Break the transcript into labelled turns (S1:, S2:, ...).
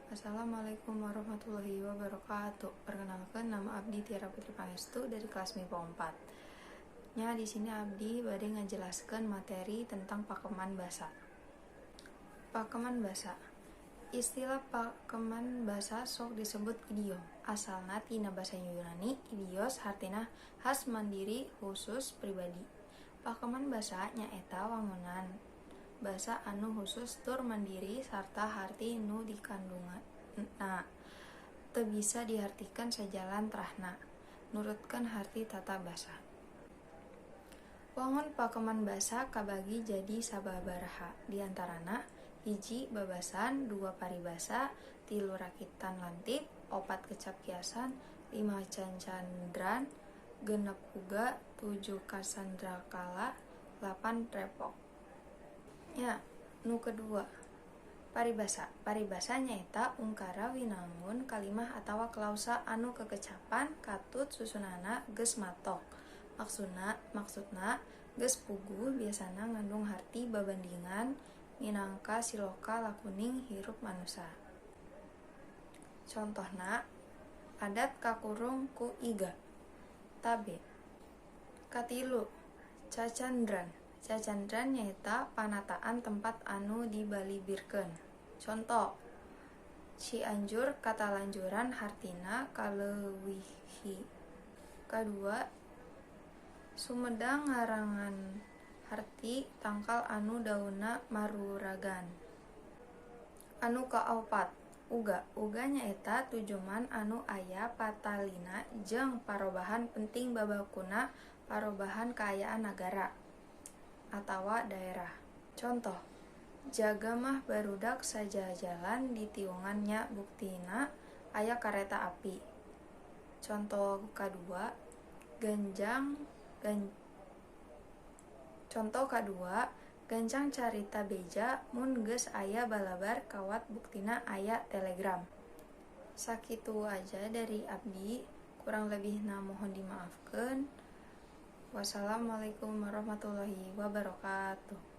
S1: Assalamualaikum warahmatullahi wabarakatuh. Perkenalkan, nama Abdi Tiara Putri Pangestu dari kelas MIPA 4. Di sini Abdi bade ngajelaskeun materi tentang pakeman basa. Pakeman basa. Istilah pakeman basa sok disebut idiom. Asalna tina basa Yunani, idios hartina khas mandiri khusus pribadi. Pakeman basa nyaeta wangunan basa anu khusus tur mandiri sarta harti nu dikandungan teu bisa dihartikan sajalan terahna nurutkeun harti tata basa. Wangun pakeman basa kabagi jadi sababaraha, diantarana hiji babasan, 2 paribasa, 3 rakitan lantip, 4 kecap kiasan, 5 cancandran, 6 uga, 7 kasandrakala, 8 repok. Nu kedua, paribasa. Paribasa nyaeta ungkara winangun kalimah atawa klausa anu kekecapan katut susunana geus matok. Maksudna geus puguh biasana ngandung harti babandingan minangka siloka lakuning hirup manusa. Contohna adat kakurung ku iga. Tabe. Katilu, cacandran. Cacandran nyaeta panataan tempat anu dibalibirkeun. Contoh, Cianjur katalanjuran hartina kaleuwihi. Kadua, Sumedang ngarangan harti tangkal anu daunna maruragan. Anu kaopat, uga nyaeta tujuman anu aya patalina jeung parobahan penting babakuna parobahan kaayaan nagara atawa daerah. Contoh, jaga mah barudak sajajalan di tiungannya buktina aya kareta api. Contoh kadua, gancang carita beja mun geus aya balabar kawat buktina aya telegram. Sakitu aja dari Abdi, kurang lebihna mohon dimaafkeun. Wassalamualaikum warahmatullahi wabarakatuh.